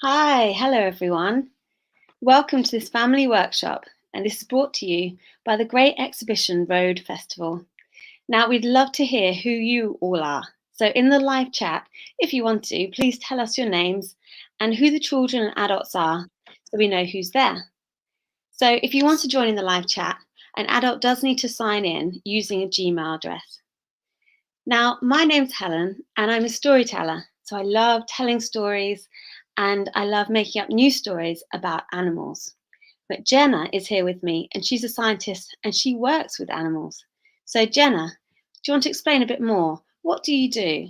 Hi, hello everyone. Welcome to this family workshop, and this is brought to you by the Great Exhibition Road Festival. Now, we'd love to hear who you all are. So in the live chat, if you want to, please tell us your names and who the children and adults are so we know who's there. So if you want to join in the live chat, an adult does need to sign in using a Gmail address. Now, my name's Helen and I'm a storyteller. So I love telling stories and I love making up new stories about animals. But Jenna is here with me and she's a scientist and she works with animals. So Jenna, do you want to explain a bit more? What do you do?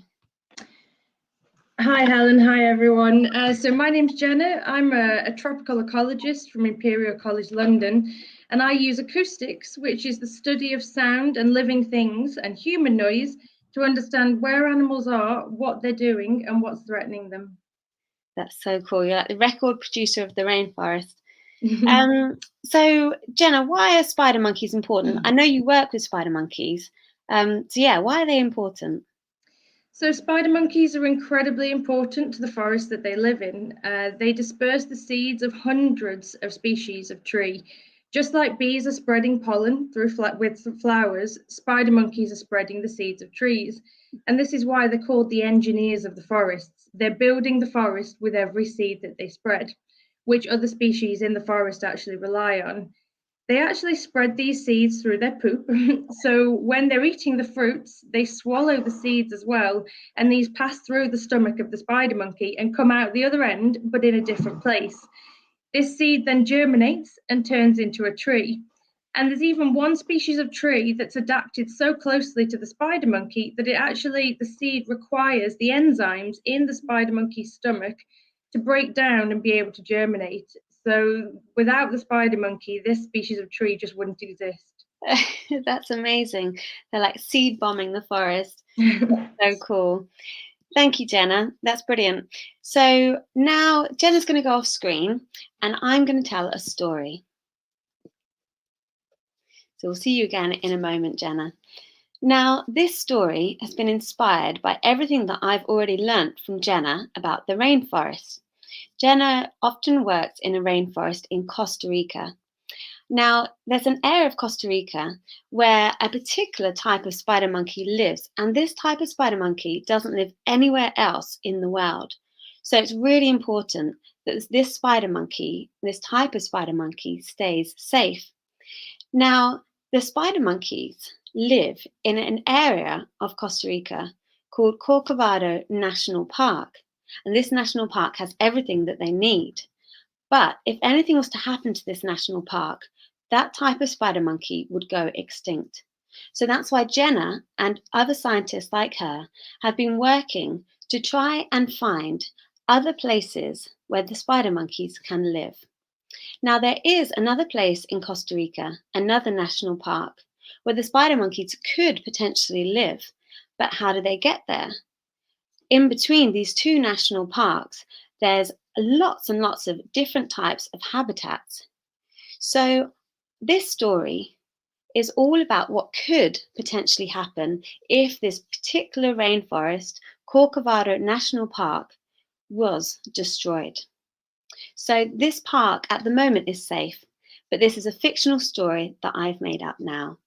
Hi, Helen. Hi, everyone. So my name's Jenna. I'm a tropical ecologist from Imperial College London, and I use acoustics, which is the study of sound and living things and human noise to understand where animals are, what they're doing, and what's threatening them. That's so cool. You're like the record producer of the rainforest. So Jenna, why are spider monkeys important? I know you work with spider monkeys. Why are they important? So spider monkeys are incredibly important to the forest that they live in. They disperse the seeds of hundreds of species of tree. Just like bees are spreading pollen with flowers, spider monkeys are spreading the seeds of trees. And this is why they're called the engineers of the forests. They're building the forest with every seed that they spread, which other species in the forest actually rely on. They actually spread these seeds through their poop. So when they're eating the fruits, they swallow the seeds as well. And these pass through the stomach of the spider monkey and come out the other end, but in a different place. This seed then germinates and turns into a tree. And there's even one species of tree that's adapted so closely to the spider monkey that the seed requires the enzymes in the spider monkey's stomach to break down and be able to germinate. So without the spider monkey, this species of tree just wouldn't exist. That's amazing. They're like seed bombing the forest. So cool. Thank you, Jenna. That's brilliant. So now Jenna's going to go off screen and I'm going to tell a story. So we'll see you again in a moment, Jenna. Now, this story has been inspired by everything that I've already learnt from Jenna about the rainforest. Jenna often works in a rainforest in Costa Rica. Now, there's an area of Costa Rica where a particular type of spider monkey lives, and this type of spider monkey doesn't live anywhere else in the world. So it's really important that this spider monkey, this type of spider monkey, stays safe. Now, the spider monkeys live in an area of Costa Rica called Corcovado National Park, and this national park has everything that they need. But if anything was to happen to this national park, that type of spider monkey would go extinct. So that's why Jenna and other scientists like her have been working to try and find other places where the spider monkeys can live. Now, there is another place in Costa Rica, another national park, where the spider monkeys could potentially live. But how do they get there? In between these two national parks, there's lots and lots of different types of habitats. So this story is all about what could potentially happen if this particular rainforest, Corcovado National Park, was destroyed. So this park at the moment is safe, but this is a fictional story that I've made up now.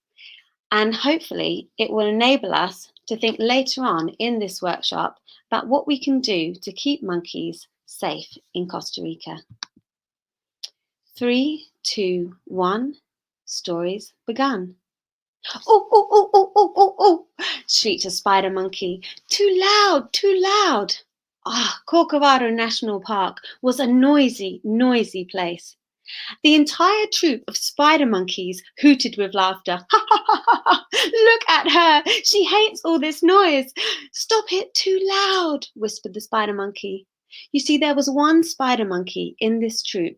And hopefully it will enable us to think later on in this workshop about what we can do to keep monkeys safe in Costa Rica. 3, 2, 1, stories begun. Oh, oh, oh, oh, oh, oh, oh, shrieked a spider monkey. Too loud, too loud. Corcovado National Park was a noisy, noisy place. The entire troop of spider monkeys hooted with laughter. Ha ha ha ha ha! Look at her! She hates all this noise. Stop it, too loud, whispered the spider monkey. You see, there was one spider monkey in this troop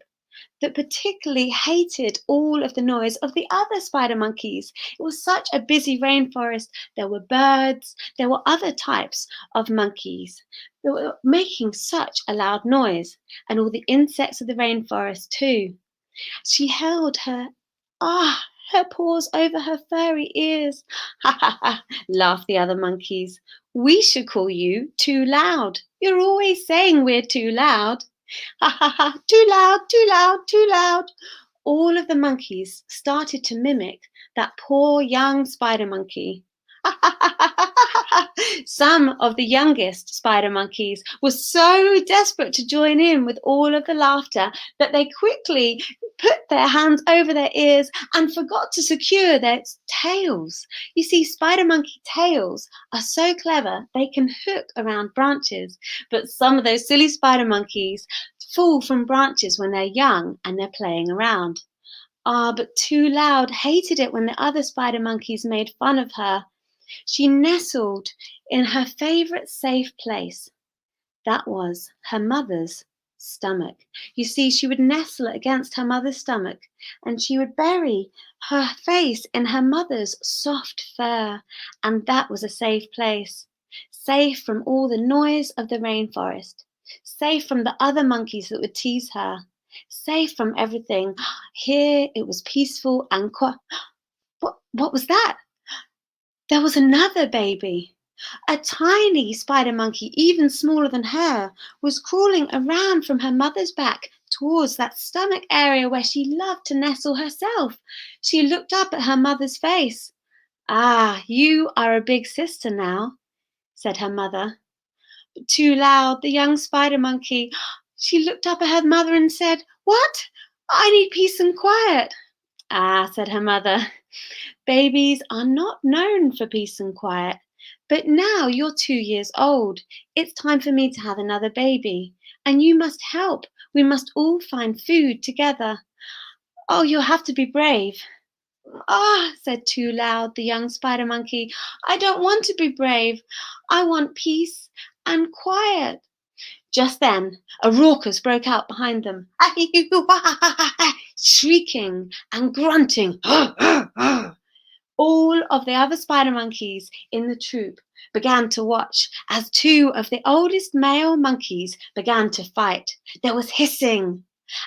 that particularly hated all of the noise of the other spider monkeys. It was such a busy rainforest. There were birds, there were other types of monkeys that were making such a loud noise, and all the insects of the rainforest too. She held her paws over her furry ears. Ha ha ha, laughed the other monkeys. We should call you Too Loud. You're always saying we're too loud. Ha ha ha, too loud, too loud, too loud. All of the monkeys started to mimic that poor young spider monkey. Some of the youngest spider monkeys were so desperate to join in with all of the laughter that they quickly put their hands over their ears and forgot to secure their tails. You see, spider monkey tails are so clever they can hook around branches, but some of those silly spider monkeys fall from branches when they're young and they're playing around. Ah, but Too Loud hated it when the other spider monkeys made fun of her. She nestled in her favourite safe place. That was her mother's stomach. You see, she would nestle against her mother's stomach and she would bury her face in her mother's soft fur. And that was a safe place, safe from all the noise of the rainforest, safe from the other monkeys that would tease her, safe from everything. Here it was peaceful and quiet. What was that? There was another baby. A tiny spider monkey, even smaller than her, was crawling around from her mother's back towards that stomach area where she loved to nestle herself. She looked up at her mother's face. Ah, you are a big sister now, said her mother. But Too Loud, the young spider monkey, she looked up at her mother and said, "What? I need peace and quiet." Ah, said her mother, babies are not known for peace and quiet. But now you're 2 years old. It's time for me to have another baby. And you must help. We must all find food together. Oh, you'll have to be brave. Ah, said Too Loud, the young spider monkey. I don't want to be brave. I want peace and quiet. Just then, a raucous broke out behind them, shrieking and grunting. All of the other spider monkeys in the troop began to watch as two of the oldest male monkeys began to fight. There was hissing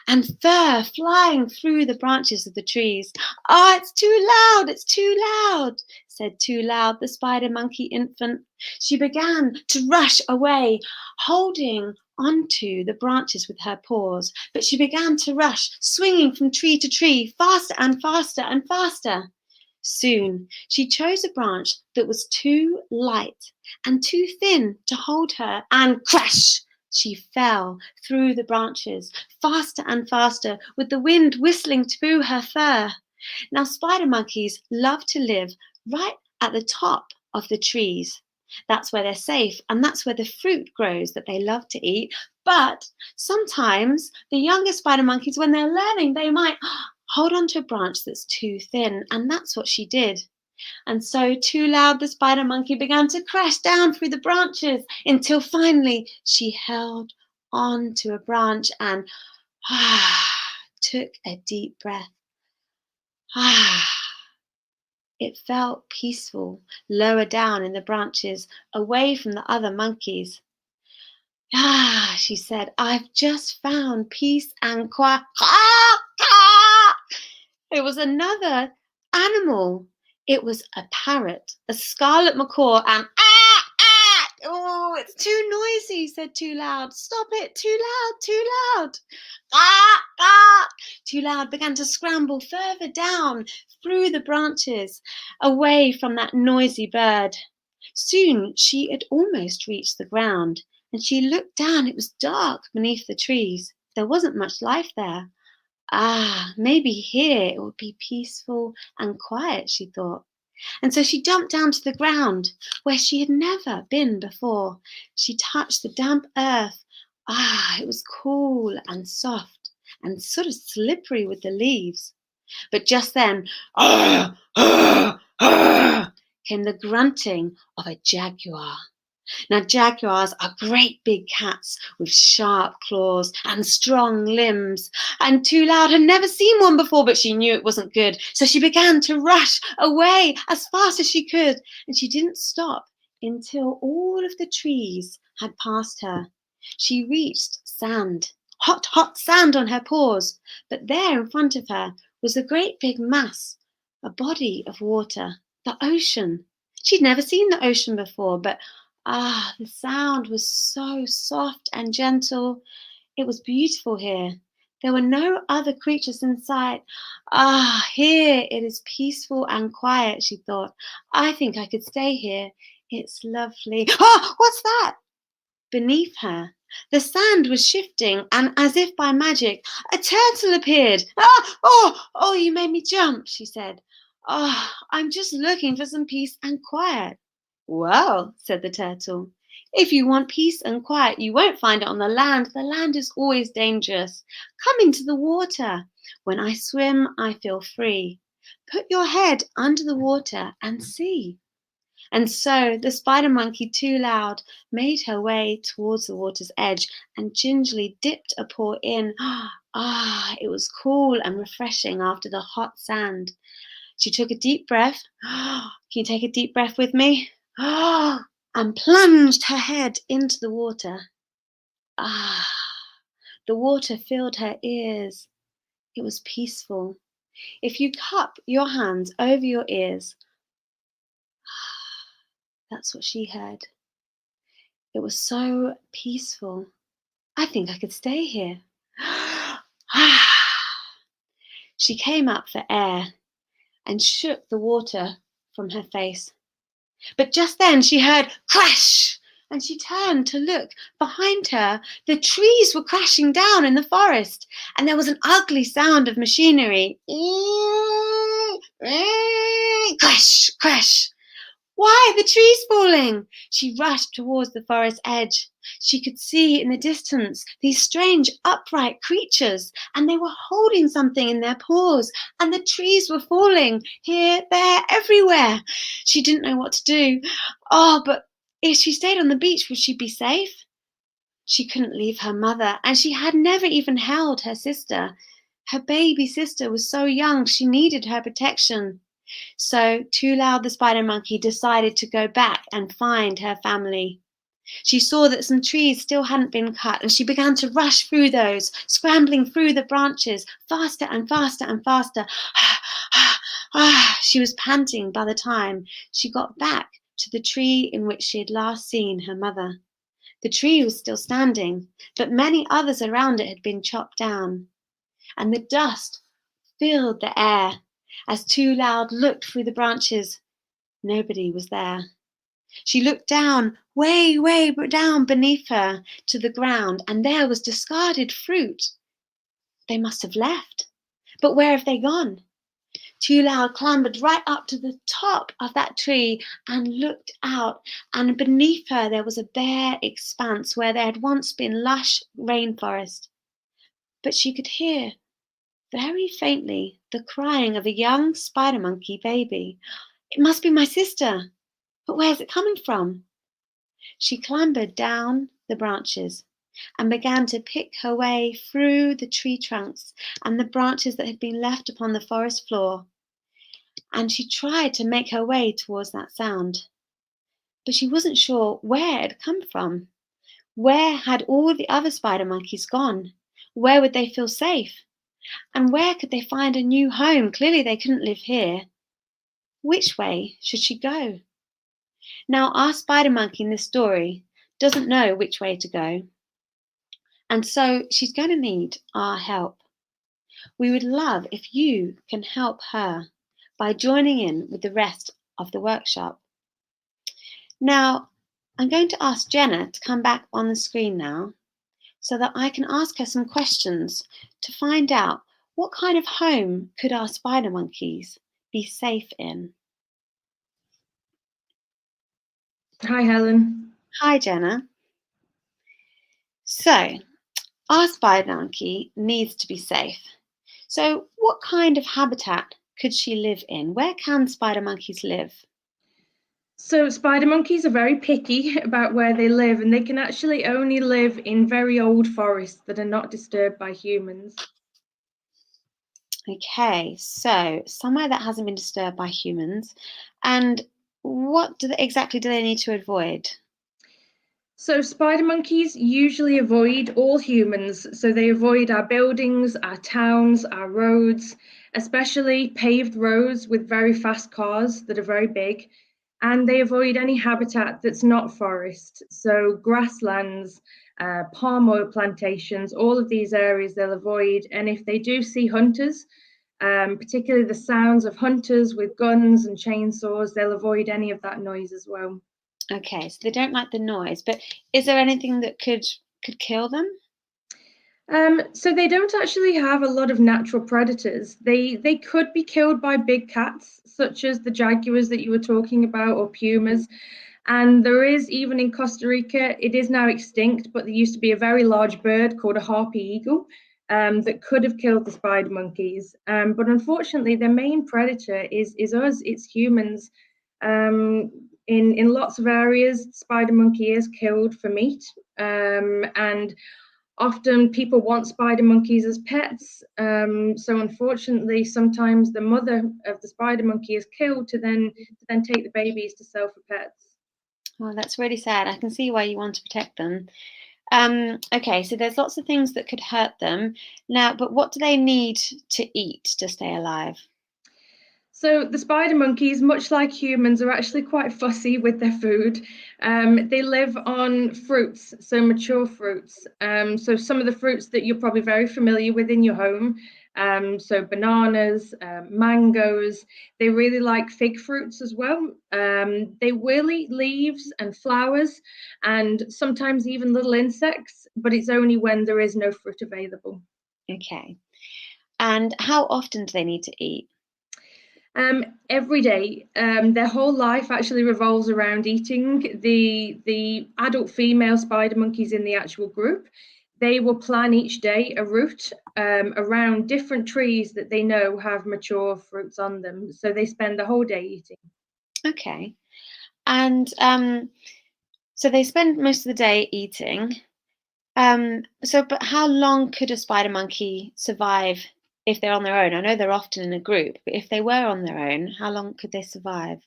and fur flying through the branches of the trees. "Oh, it's too loud, it's too loud," said Too Loud, the spider monkey infant. She began to rush away, holding onto the branches with her paws, but she began to rush, swinging from tree to tree, faster and faster and faster. Soon she chose a branch that was too light and too thin to hold her, and crash! She fell through the branches, faster and faster, with the wind whistling through her fur. Now, spider monkeys love to live right at the top of the trees. That's where they're safe, and that's where the fruit grows that they love to eat. But sometimes the younger spider monkeys, when they're learning, they might hold on to a branch that's too thin, and that's what she did. And so Too Loud, the spider monkey, began to crash down through the branches until finally she held on to a branch and took a deep breath. It felt peaceful lower down in the branches, away from the other monkeys. She said, "I've just found peace and quiet." It was another animal. It was a parrot, a scarlet macaw, and oh, it's too noisy, said Too Loud. "Stop it, too loud, too loud." Too Loud began to scramble further down through the branches, away from that noisy bird. Soon she had almost reached the ground, and she looked down. It was dark beneath the trees. There wasn't much life there. Maybe here it would be peaceful and quiet, she thought. And so she jumped down to the ground where she had never been before. She touched the damp earth. It was cool and soft and sort of slippery with the leaves. But just then, came the grunting of a jaguar. Now, jaguars are great big cats with sharp claws and strong limbs. And Too Loud had never seen one before, but she knew it wasn't good. So she began to rush away as fast as she could. And she didn't stop until all of the trees had passed her. She reached sand, hot, hot sand on her paws. But there in front of her was a great big mass, a body of water, the ocean. She'd never seen the ocean before, but the sound was so soft and gentle. It was beautiful here. There were no other creatures in sight. Ah, here it is peaceful and quiet, she thought. I think I could stay here. It's lovely. Ah, what's that? Beneath her, the sand was shifting, and as if by magic, a turtle appeared. Ah, oh, you made me jump, she said. Oh, I'm just looking for some peace and quiet. Well, said the turtle, if you want peace and quiet, you won't find it on the land. The land is always dangerous. Come into the water. When I swim, I feel free. Put your head under the water and see. And so the spider monkey, too loud, made her way towards the water's edge and gingerly dipped a paw in. Ah, it was cool and refreshing after the hot sand. She took a deep breath. Can you take a deep breath with me? And plunged her head into the water. Ah, the water filled her ears. It was peaceful. If you cup your hands over your ears, that's what she heard. It was so peaceful. I think I could stay here. She came up for air and shook the water from her face. But just then she heard crash, and she turned to look. Behind her, the trees were crashing down in the forest, and there was an ugly sound of machinery. Crash, crash. Why, the trees falling! She rushed towards the forest edge. She could see in the distance these strange upright creatures, and they were holding something in their paws, and the trees were falling here, there, everywhere. She didn't know what to do. Oh, but if she stayed on the beach, would she be safe? She couldn't leave her mother, and she had never even held her sister. Her baby sister was so young, she needed her protection. So Too Loud the spider monkey decided to go back and find her family. She saw that some trees still hadn't been cut, and she began to rush through those, scrambling through the branches, faster and faster and faster. She was panting by the time she got back to the tree in which she had last seen her mother. The tree was still standing, but many others around it had been chopped down, and the dust filled the air. As Too Loud looked through the branches, nobody was there. She looked down, way down beneath her to the ground, and there was discarded fruit. They must have left. But where have they gone? Too Loud clambered right up to the top of that tree and looked out, and beneath her there was a bare expanse where there had once been lush rainforest. But she could hear very faintly the crying of a young spider monkey baby. It must be my sister, but where's it coming from? She clambered down the branches and began to pick her way through the tree trunks and the branches that had been left upon the forest floor. And she tried to make her way towards that sound, but she wasn't sure where it had come from. Where had all the other spider monkeys gone? Where would they feel safe? And where could they find a new home? Clearly they couldn't live here. Which way should she go? Now, our spider monkey in this story doesn't know which way to go, and so she's going to need our help. We would love if you can help her by joining in with the rest of the workshop. Now, I'm going to ask Jenna to come back on the screen now so that I can ask her some questions to find out what kind of home could our spider monkeys be safe in. Hi, Helen. Hi, Jenna. So, our spider monkey needs to be safe. So, what kind of habitat could she live in? Where can spider monkeys live? So spider monkeys are very picky about where they live, and they can actually only live in very old forests that are not disturbed by humans. Okay, so somewhere that hasn't been disturbed by humans. And what exactly do they need to avoid? So spider monkeys usually avoid all humans. So they avoid our buildings, our towns, our roads, especially paved roads with very fast cars that are very big. and they avoid any habitat that's not forest. So grasslands, palm oil plantations, all of these areas they'll avoid. And if they do see hunters, particularly the sounds of hunters with guns and chainsaws, they'll avoid any of that noise as well. Okay, so they don't like the noise, but is there anything that could kill them? So they don't actually have a lot of natural predators. They could be killed by big cats, such as the jaguars that you were talking about, or pumas. And there is, even in Costa Rica, it is now extinct, but there used to be a very large bird called a harpy eagle that could have killed the spider monkeys. But unfortunately, their main predator is us, it's humans. In lots of areas, spider monkey is killed for meat. And often people want spider monkeys as pets. So unfortunately, sometimes the mother of the spider monkey is killed to then take the babies to sell for pets. Oh, that's really sad. I can see why you want to protect them. Okay, so there's lots of things that could hurt them now, but what do they need to eat to stay alive? So the spider monkeys, much like humans, are actually quite fussy with their food. They live on fruits, so mature fruits. So some of the fruits that you're probably very familiar with in your home. So bananas, mangoes. They really like fig fruits as well. They will eat leaves and flowers, and sometimes even little insects. But it's only when there is no fruit available. Okay. And how often do they need to eat? Every day. Their whole life actually revolves around eating. The adult female spider monkeys in the actual group, they will plan each day a route around different trees that they know have mature fruits on them. So they spend the whole day eating. Okay. And so they spend most of the day eating. But how long could a spider monkey survive if they're on their own? I know they're often in a group, but if they were on their own, how long could they survive?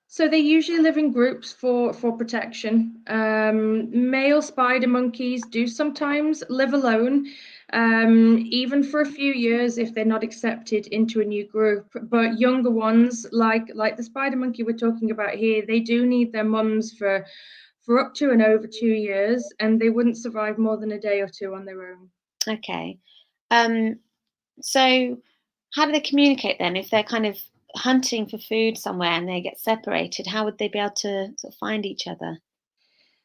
So they usually live in groups for protection. Male spider monkeys do sometimes live alone, even for a few years if they're not accepted into a new group. But younger ones, like the spider monkey we're talking about here, they do need their mums for up to and over 2 years, and they wouldn't survive more than a day or two on their own. Okay. Um, so how do they communicate then? If they're kind of hunting for food somewhere and they get separated, how would they be able to sort of find each other?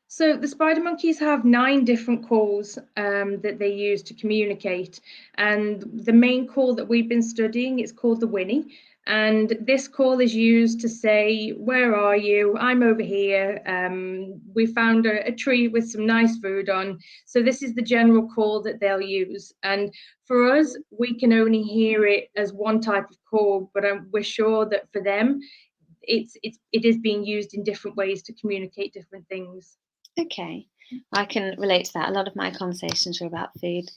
So the spider monkeys have 9 different calls that they use to communicate, and the main call that we've been studying is called the whinny. And this call is used to say, "Where are you? I'm over here. We found a tree with some nice food on." So this is the general call that they'll use. And for us, we can only hear it as one type of call, but we're sure that for them, it is being used in different ways to communicate different things. Okay, I can relate to that. A lot of my conversations are about food.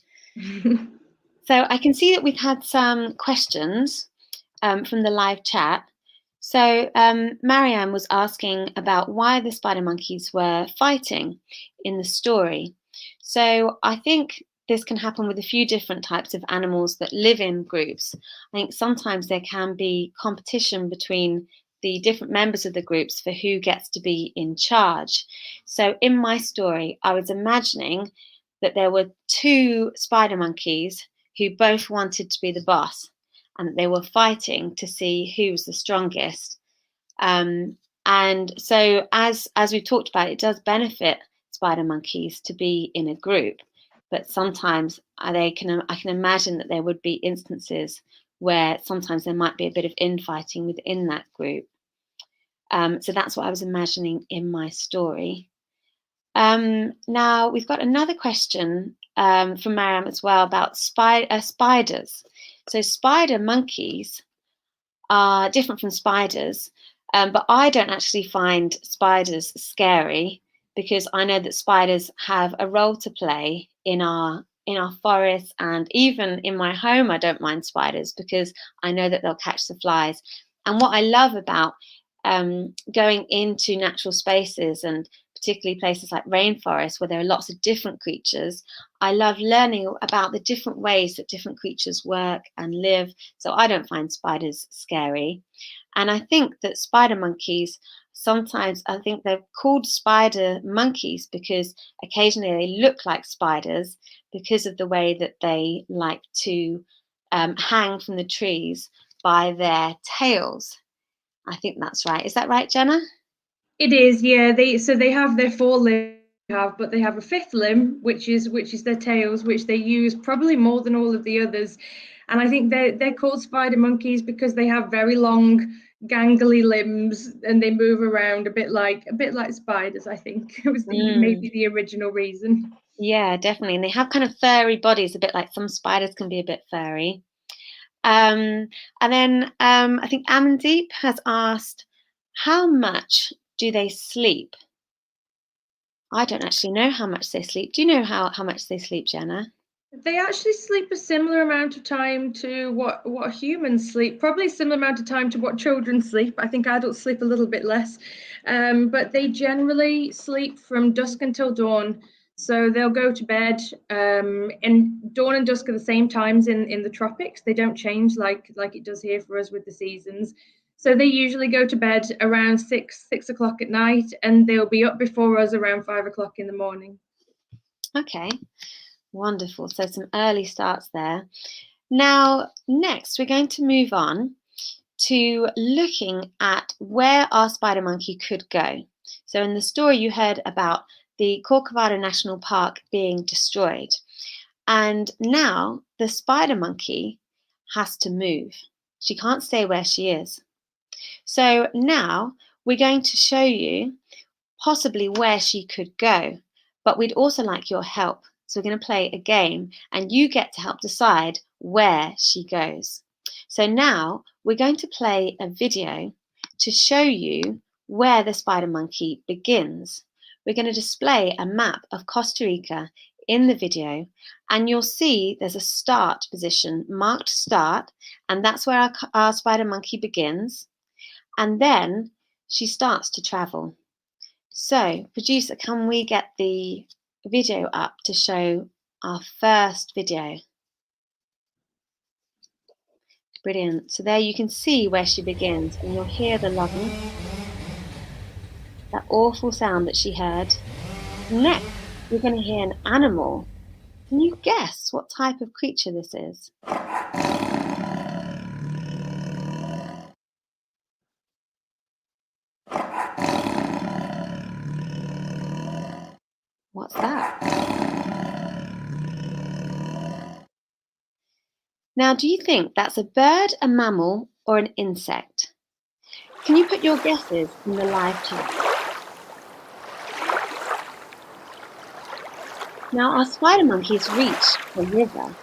So I can see that we've had some questions from the live chat. So Marianne was asking about why the spider monkeys were fighting in the story. So I think this can happen with a few different types of animals that live in groups. I think sometimes there can be competition between the different members of the groups for who gets to be in charge. So in my story, I was imagining that there were two spider monkeys who both wanted to be the boss and that they were fighting to see who was the strongest. And so, as we've talked about, it does benefit spider monkeys to be in a group, but sometimes I can imagine that there would be instances where sometimes there might be a bit of infighting within that group. So that's what I was imagining in my story. Now we've got another question from Mariam as well about spiders. So spider monkeys are different from spiders, but I don't actually find spiders scary because I know that spiders have a role to play in our forests, and even in my home I don't mind spiders because I know that they'll catch the flies. And what I love about going into natural spaces and particularly places like Rainforest, where there are lots of different creatures, I love learning about the different ways that different creatures work and live. So I don't find spiders scary. And I think that spider monkeys, sometimes I think they're called spider monkeys because occasionally they look like spiders because of the way that they like to hang from the trees by their tails. I think that's right. Is that right, Jenna? It is, yeah. They have their four limbs, but they have a fifth limb, which is their tails, which they use probably more than all of the others. And I think they're called spider monkeys because they have very long, gangly limbs and they move around a bit like spiders. I think it was the Mm, maybe the original reason. yeah, definitely. And they have kind of furry bodies, a bit like some spiders can be a bit furry. And then I think Amandeep has asked, how much do they sleep? I don't actually know how much they sleep. Do you know how much they sleep, Jenna? They actually sleep a similar amount of time to what humans sleep, probably a similar amount of time to what children sleep. I think adults sleep a little bit less, but they generally sleep from dusk until dawn. So they'll go to bed, and dawn and dusk are the same times in the tropics. They don't change like it does here for us with the seasons. So they usually go to bed around six o'clock at night, and they'll be up before us around 5 o'clock in the morning. Okay, wonderful. So some early starts there. Now, next, we're going to move on to looking at where our spider monkey could go. So in the story, you heard about the Corcovado National Park being destroyed. And now the spider monkey has to move. She can't stay where she is. So now we're going to show you possibly where she could go, but we'd also like your help. So we're going to play a game and you get to help decide where she goes. So now we're going to play a video to show you where the spider monkey begins. We're going to display a map of Costa Rica in the video, and you'll see there's a start position marked start, and that's where our spider monkey begins. And then she starts to travel. So, producer, can we get the video up to show our first video? Brilliant. So there you can see where she begins, and you'll hear the loving, that awful sound that she heard. Next, you're going to hear an animal. Can you guess what type of creature this is? What's that? Now, do you think that's a bird, a mammal, or an insect? Can you put your guesses in the live chat? Now, our spider monkey's reached a river.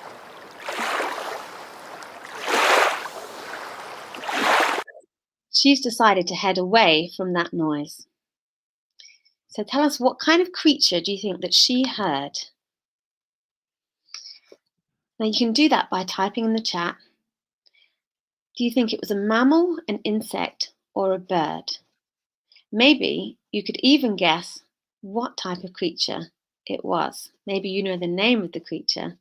She's decided to head away from that noise. So tell us, what kind of creature do you think that she heard? Now you can do that by typing in the chat. Do you think it was a mammal, an insect, or a bird? Maybe you could even guess what type of creature it was. Maybe you know the name of the creature.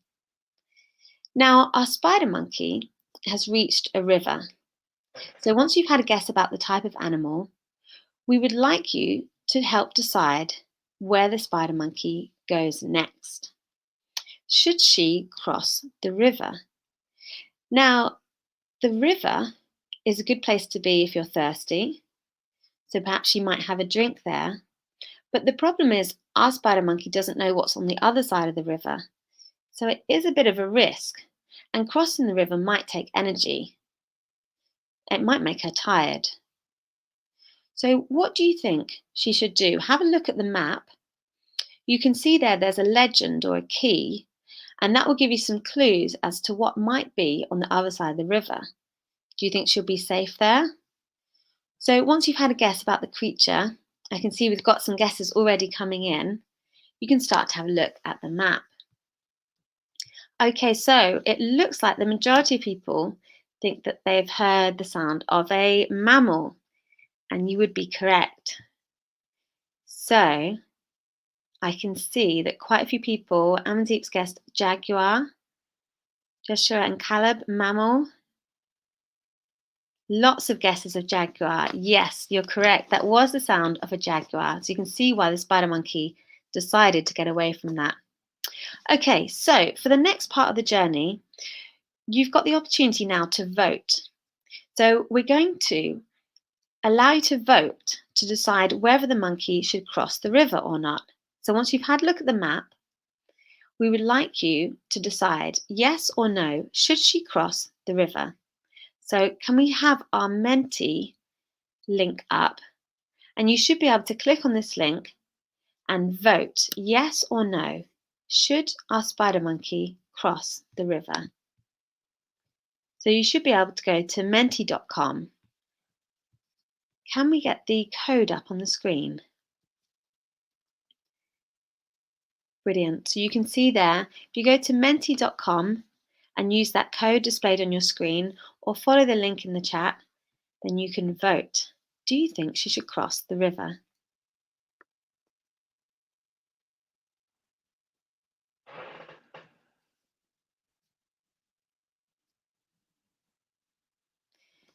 Now, our spider monkey has reached a river. So once you've had a guess about the type of animal, we would like you to help decide where the spider monkey goes next. Should she cross the river? Now, the river is a good place to be if you're thirsty, so perhaps you might have a drink there. But the problem is our spider monkey doesn't know what's on the other side of the river, so it is a bit of a risk, and crossing the river might take energy. It might make her tired. So what do you think she should do? Have a look at the map. You can see there's a legend or a key, and that will give you some clues as to what might be on the other side of the river. Do you think she'll be safe there? So once you've had a guess about the creature, I can see we've got some guesses already coming in. You can start to have a look at the map. Okay, so it looks like the majority of people think that they've heard the sound of a mammal, and you would be correct. So I can see that quite a few people, Amandeep's guessed jaguar, Joshua and Caleb, mammal. Lots of guesses of jaguar. Yes, you're correct. That was the sound of a jaguar. So you can see why the spider monkey decided to get away from that. Okay, so for the next part of the journey, you've got the opportunity now to vote. So we're going to allow you to vote to decide whether the monkey should cross the river or not. So once you've had a look at the map, we would like you to decide yes or no, should she cross the river? So can we have our Menti link up? And you should be able to click on this link and vote yes or no, should our spider monkey cross the river? So you should be able to go to menti.com. Can we get the code up on the screen? Brilliant. So you can see there, if you go to menti.com and use that code displayed on your screen or follow the link in the chat, then you can vote. Do you think she should cross the river?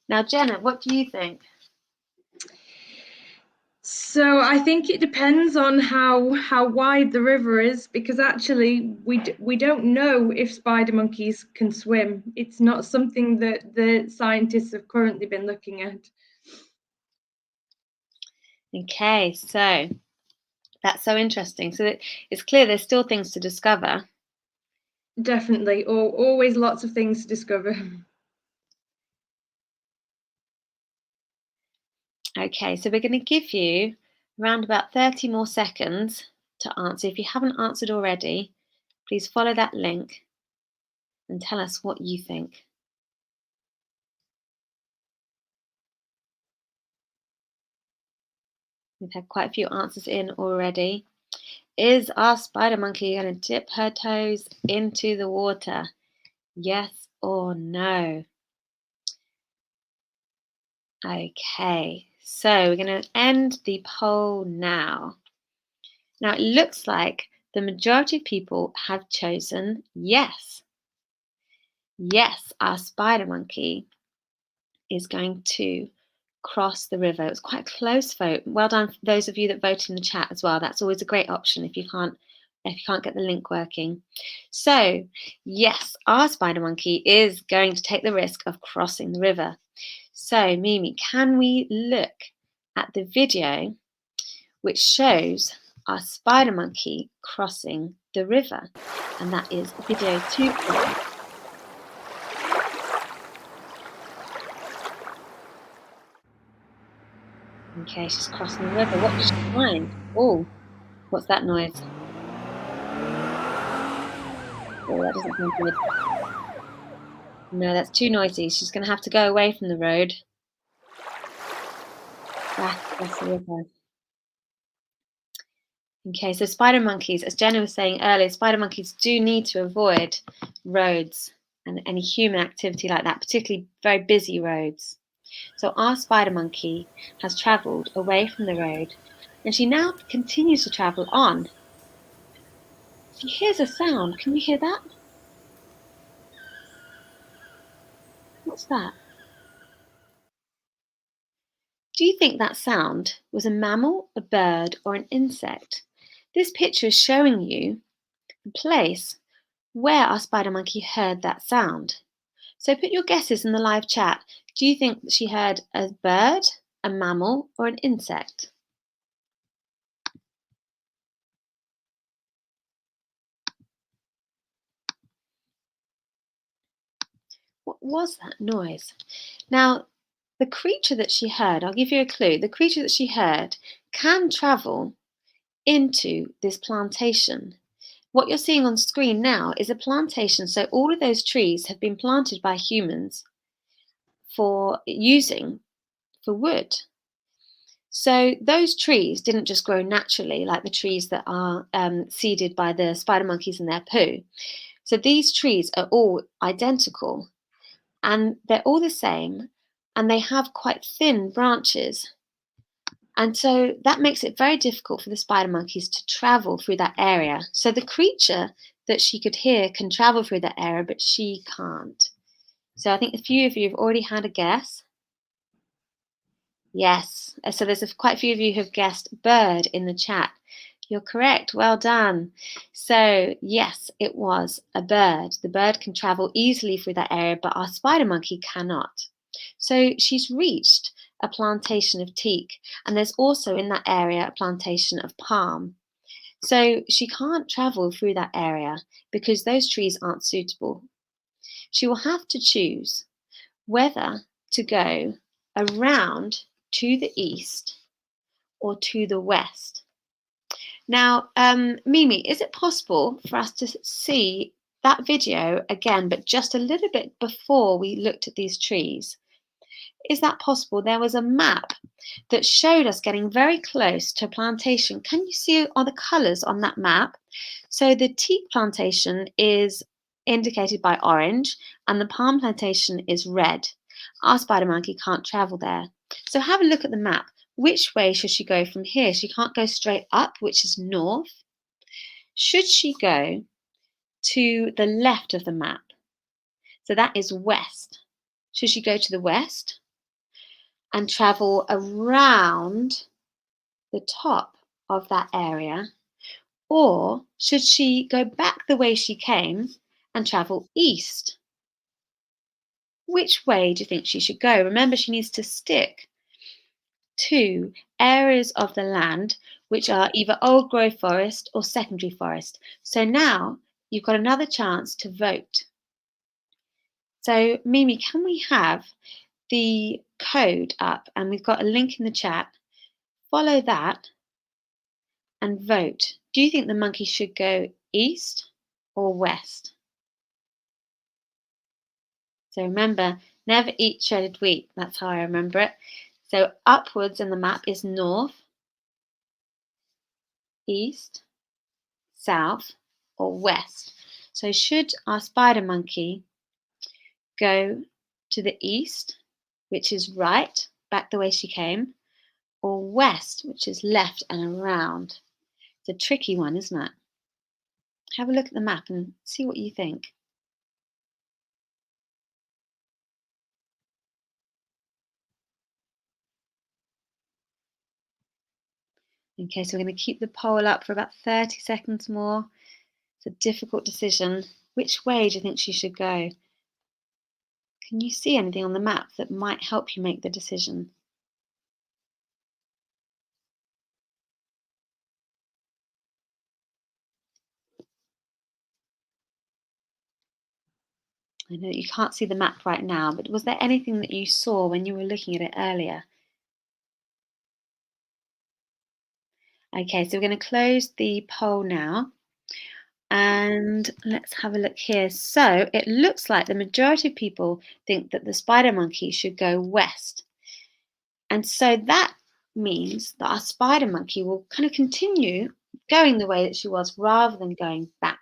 Now, Jenna, what do you think? So I think it depends on how wide the river is, because actually we don't know if spider monkeys can swim. It's not something that the scientists have currently been looking at. Okay, so that's so interesting. So it's clear there's still things to discover. Definitely, or always lots of things to discover. Okay, so we're going to give you around about 30 more seconds to answer. If you haven't answered already, please follow that link and tell us what you think. We've had quite a few answers in already. Is our spider monkey going to dip her toes into the water? Yes or no? Okay, so we're going to end the poll now. Now it looks like the majority of people have chosen yes. Yes, our spider monkey is going to cross the river. It was quite a close vote. Well done for those of you that voted in the chat as well. That's always a great option if you can't get the link working. So yes, our spider monkey is going to take the risk of crossing the river. So Mimi, can we look at the video which shows our spider monkey crossing the river? And that is video 2. Okay, she's crossing the river. What does she find? Oh, what's that noise? Oh, that doesn't sound good. No, that's too noisy. She's going to have to go away from the road. Back across the river. Okay, so spider monkeys, as Jenna was saying earlier, spider monkeys do need to avoid roads and any human activity like that, particularly very busy roads. So our spider monkey has travelled away from the road, and she now continues to travel on. She hears a sound. Can you hear that? What's that? Do you think that sound was a mammal, a bird, or an insect? This picture is showing you the place where our spider monkey heard that sound. So put your guesses in the live chat. Do you think that she heard a bird, a mammal, or an insect? What was that noise? Now, the creature that she heard, I'll give you a clue, the creature that she heard can travel into this plantation. What you're seeing on screen now is a plantation. So all of those trees have been planted by humans for wood. So those trees didn't just grow naturally like the trees that are seeded by the spider monkeys in their poo. So these trees are all identical and they're all the same and they have quite thin branches. And so that makes it very difficult for the spider monkeys to travel through that area. So the creature that she could hear can travel through that area, but she can't. So I think a few of you have already had a guess. Yes, so there's quite a few of you who have guessed bird in the chat. You're correct, well done. So yes, it was a bird. The bird can travel easily through that area, but our spider monkey cannot. So she's reached a plantation of teak, and there's also in that area a plantation of palm. So she can't travel through that area because those trees aren't suitable. She will have to choose whether to go around to the east or to the west. Now, Mimi, is it possible for us to see that video again, but just a little bit before we looked at these trees? Is that possible? There was a map that showed us getting very close to a plantation. Can you see all the colours on that map? So the teak plantation is indicated by orange and the palm plantation is red. Our spider monkey can't travel there. So have a look at the map. Which way should she go from here? She can't go straight up, which is north. Should she go to the left of the map? So that is west. Should she go to the west and travel around the top of that area? Or should she go back the way she came and travel east? Which way do you think she should go? Remember, she needs to stick to areas of the land which are either old growth forest or secondary forest. So now you've got another chance to vote. So Mimi, can we have the code up? And we've got a link in the chat. Follow that and vote. Do you think the monkey should go east or west? So remember, never eat shredded wheat. That's how I remember it. So upwards in the map is north, east, south, or west. So should our spider monkey go to the east, which is right, back the way she came, or west, which is left and around? It's a tricky one, isn't it? Have a look at the map and see what you think. Okay, so we're going to keep the poll up for about 30 seconds more. It's a difficult decision. Which way do you think she should go? Can you see anything on the map that might help you make the decision? I know that you can't see the map right now, but was there anything that you saw when you were looking at it earlier? Okay, so we're going to close the poll now. And let's have a look here. So it looks like the majority of people think that the spider monkey should go west. And so that means that our spider monkey will kind of continue going the way that she was rather than going back.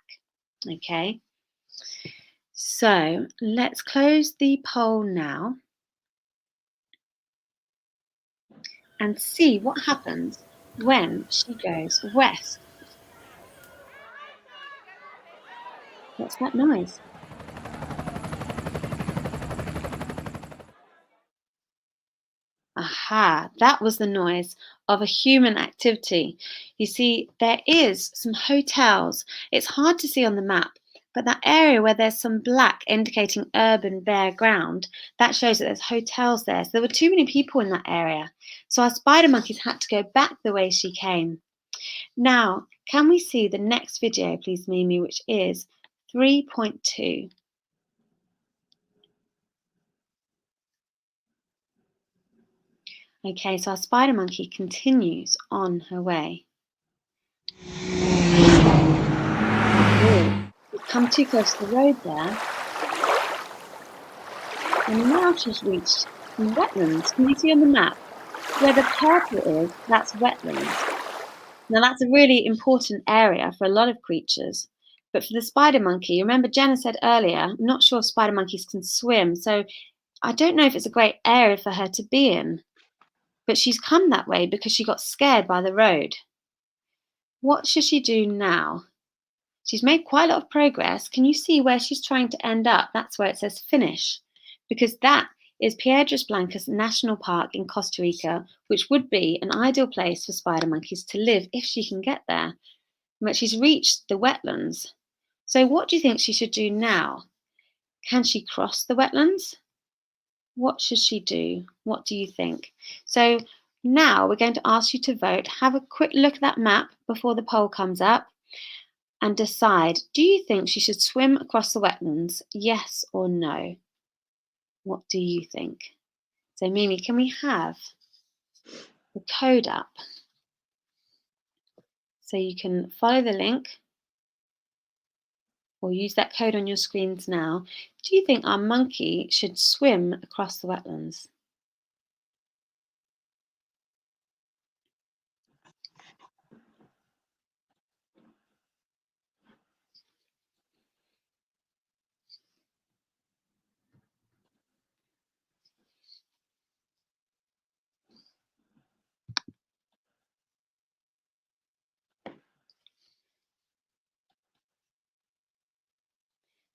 Okay. So let's close the poll now and see what happens when she goes west. What's that noise? Aha, that was the noise of a human activity. You see, there is some hotels. It's hard to see on the map, but that area where there's some black indicating urban bare ground, that shows that there's hotels there. So there were too many people in that area. So our spider monkeys had to go back the way she came. Now, can we see the next video, please, Mimi, which is 3.2. Okay, so our spider monkey continues on her way. We've come too close to the road there. And now she's reached some wetlands. Can you see on the map? Where the purple is, that's wetlands. Now that's a really important area for a lot of creatures. But for the spider monkey, remember Jenna said earlier, I'm not sure if spider monkeys can swim, so I don't know if it's a great area for her to be in. but she's come that way because she got scared by the road. What should she do now? She's made quite a lot of progress. Can you see where she's trying to end up? That's where it says finish, because that is Piedras Blancas National Park in Costa Rica, which would be an ideal place for spider monkeys to live if she can get there. But she's reached the wetlands. So what do you think she should do now? Can she cross the wetlands? What should she do? What do you think? So now we're going to ask you to vote. Have a quick look at that map before the poll comes up and decide, do you think she should swim across the wetlands? Yes or no? What do you think? So Mimi, can we have the code up so you can follow the link or use that code on your screens now? Do you think our monkey should swim across the wetlands?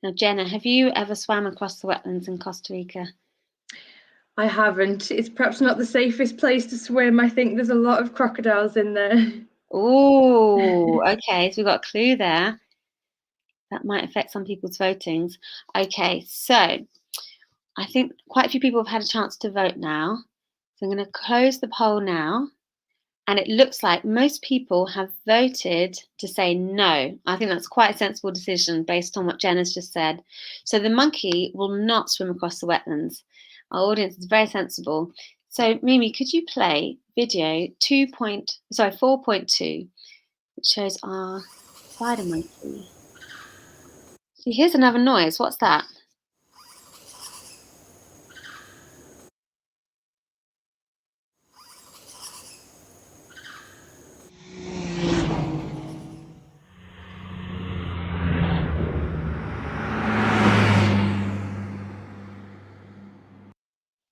Now, Jenna, have you ever swam across the wetlands in Costa Rica? I haven't. It's perhaps not the safest place to swim. I think there's a lot of crocodiles in there. Oh, okay. So we've got a clue there. That might affect some people's votings. Okay, so I think quite a few people have had a chance to vote now. So I'm going to close the poll now. And it looks like most people have voted to say no. I think that's quite a sensible decision based on what Jenna's just said. So the monkey will not swim across the wetlands. Our audience is very sensible. So Mimi, could you play video 4.2, which shows our spider monkey? See, here's another noise. What's that?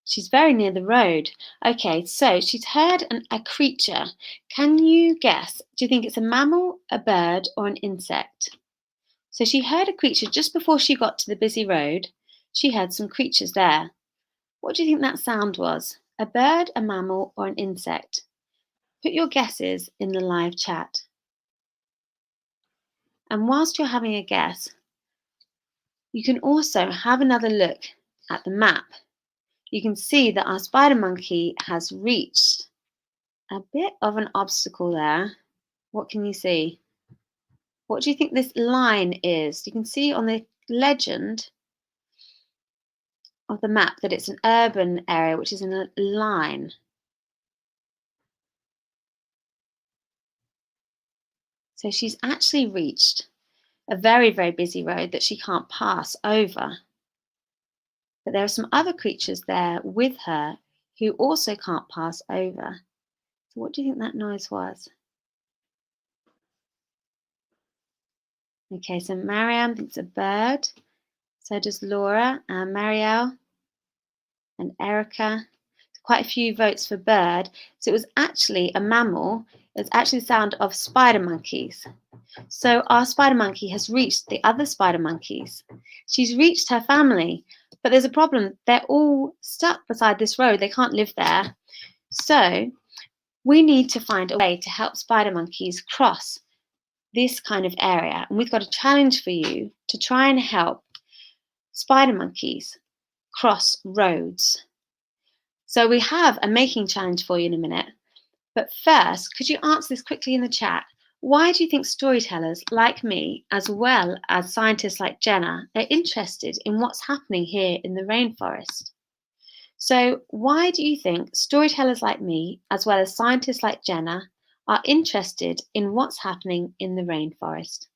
She's very near the road. Okay, so she's heard a creature. Can you guess? Do you think it's a mammal, a bird, or an insect? So she heard a creature just before she got to the busy road. She heard some creatures there. What do you think that sound was? A bird, a mammal, or an insect? Put your guesses in the live chat. And whilst you're having a guess, you can also have another look at the map. You can see that our spider monkey has reached a bit of an obstacle there. What can you see? What do you think this line is? You can see on the legend of the map that it's an urban area, which is in a line. So she's actually reached a very, very busy road that she can't pass over. But there are some other creatures there with her who also can't pass over. So what do you think that noise was? Okay, so Mariam thinks a bird. So does Laura and Marielle and Erica. Quite a few votes for bird. So it was actually a mammal. It was actually the sound of spider monkeys. So our spider monkey has reached the other spider monkeys. She's reached her family, but there's a problem. They're all stuck beside this road. They can't live there. So we need to find a way to help spider monkeys cross this kind of area. And we've got a challenge for you to try and help spider monkeys cross roads. So we have a making challenge for you in a minute. But first, could you answer this quickly in the chat? Why do you think storytellers like me, as well as scientists like Jenna, are interested in what's happening here in the rainforest? So why do you think storytellers like me, as well as scientists like Jenna, are interested in what's happening in the rainforest?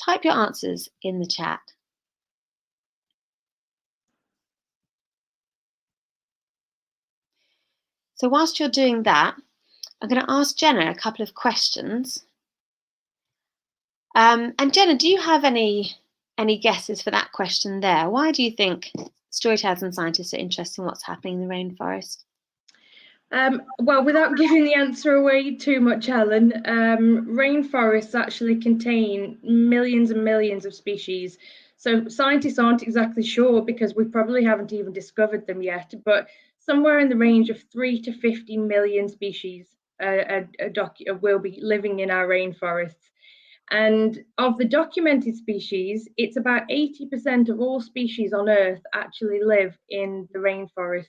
Type your answers in the chat. So whilst you're doing that, I'm going to ask Jenna a couple of questions. And Jenna, do you have any guesses for that question there? Why do you think storytellers and scientists are interested in what's happening in the rainforest? Well, without giving the answer away too much, Helen, rainforests actually contain millions and millions of species. So scientists aren't exactly sure because we probably haven't even discovered them yet, but somewhere in the range of 3 to 50 million species will be living in our rainforests. And of the documented species, it's about 80% of all species on Earth actually live in the rainforests,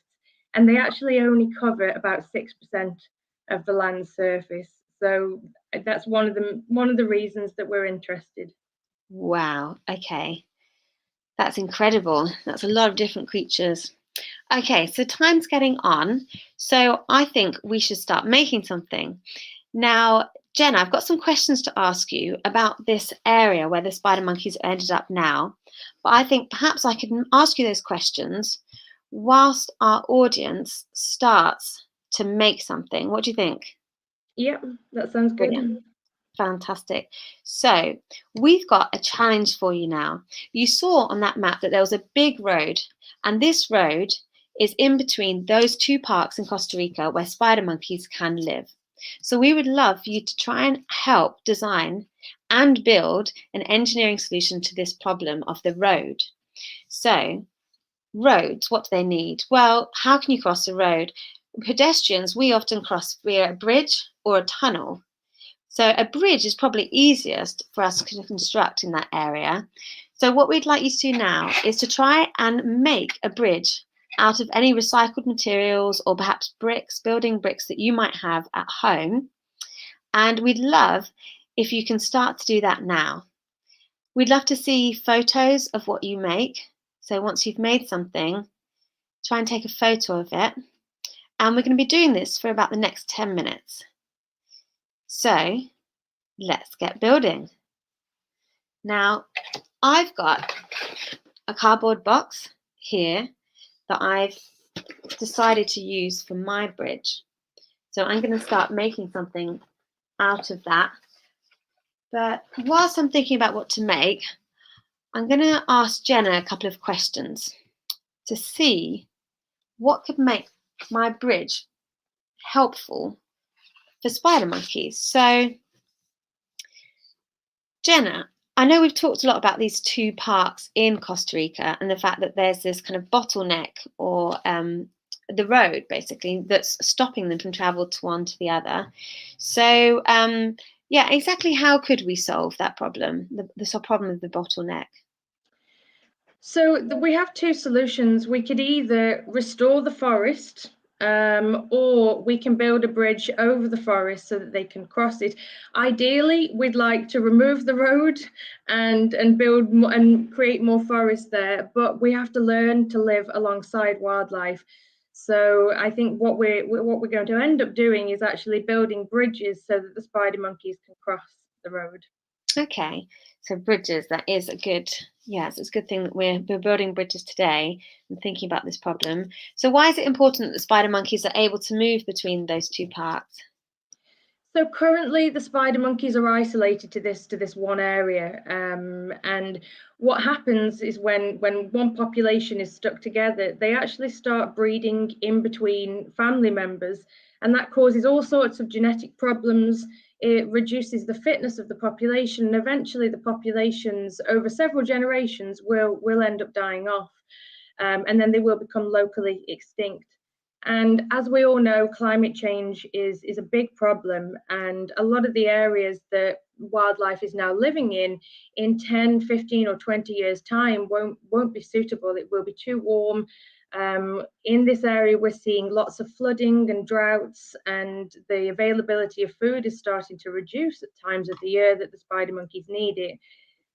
and they actually only cover about 6% of the land surface. So that's one of the reasons that we're interested. Wow, okay. That's incredible. That's a lot of different creatures. Okay, so time's getting on. So I think we should start making something. Now, Jenna, I've got some questions to ask you about this area where the spider monkeys ended up now. But I think perhaps I could ask you those questions whilst our audience starts to make something. What do you think? Yep, that sounds Brilliant. good. Fantastic. So we've got a challenge for you now. You saw on that map that there was a big road, and this road is in between those two parks in Costa Rica where spider monkeys can live. So we would love for you to try and help design and build an engineering solution to this problem of the road. So roads, what do they need? Well, how can you cross a road? Pedestrians, we often cross via a bridge or a tunnel. So a bridge is probably easiest for us to construct in that area. So what we'd like you to do now is to try and make a bridge out of any recycled materials or perhaps bricks, building bricks that you might have at home. And we'd love if you can start to do that now. We'd love to see photos of what you make. So once you've made something, try and take a photo of it. And we're going to be doing this for about the next 10 minutes. So let's get building. Now, I've got a cardboard box here that I've decided to use for my bridge. So I'm going to start making something out of that. But whilst I'm thinking about what to make, I'm going to ask Jenna a couple of questions to see what could make my bridge helpful for spider monkeys. So, Jenna, I know we've talked a lot about these two parks in Costa Rica and the fact that there's this kind of bottleneck or the road basically that's stopping them from travel to one to the other. So, yeah, exactly how could we solve that problem, the problem of the bottleneck? So we have two solutions. We could either restore the forest, or we can build a bridge over the forest so that they can cross it. Ideally, we'd like to remove the road and build and create more forest there, but we have to learn to live alongside wildlife. So I think what we're going to end up doing is actually building bridges so that the spider monkeys can cross the road. Okay, so bridges, that is a good, yes, it's a good thing that we're building bridges today and thinking about this problem. So why is it important that the spider monkeys are able to move between those two parks? So currently, the spider monkeys are isolated to this one area, and what happens is when one population is stuck together, they actually start breeding in between family members, and that causes all sorts of genetic problems. It reduces the fitness of the population, and eventually, the populations over several generations will end up dying off, and then they will become locally extinct. And as we all know, climate change is a big problem. And a lot of the areas that wildlife is now living in 10, 15, or 20 years' time won't be suitable. It will be too warm. In this area, we're seeing lots of flooding and droughts, and the availability of food is starting to reduce at times of the year that the spider monkeys need it.